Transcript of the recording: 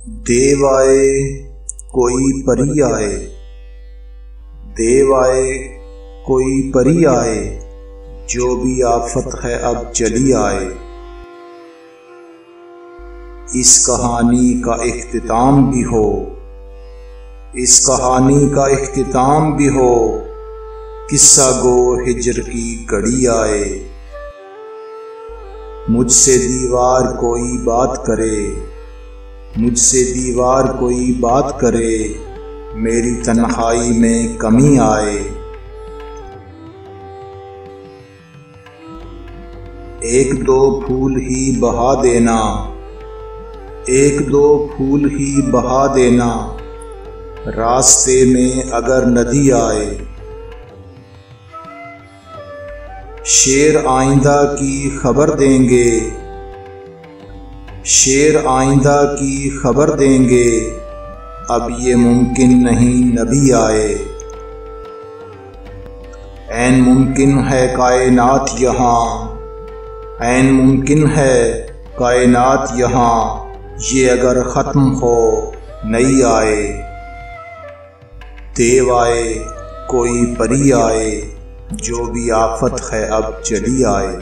देव आए कोई परी आए, देव आए कोई परी आए, जो भी आफत है अब चली आए। इस कहानी का इख्तिताम भी हो, इस कहानी का इख्तिताम भी हो, किस्सा गो हिज्र की घड़ी आए। मुझसे दीवार कोई बात करे, मुझसे दीवार कोई बात करे, मेरी तन्हाई में कमी आए। एक दो फूल ही बहा देना, एक दो फूल ही बहा देना, रास्ते में अगर नदी आए। शेर आइंदा की खबर देंगे, शेर आइंदा की खबर देंगे, अब ये मुमकिन नहीं नबी आए। ऐन मुमकिन है कायनात यहाँ, ऐन मुमकिन है कायनात यहाँ, ये अगर ख़त्म हो नई आए। देव आए कोई परी आए, जो भी आफत है अब चली आए।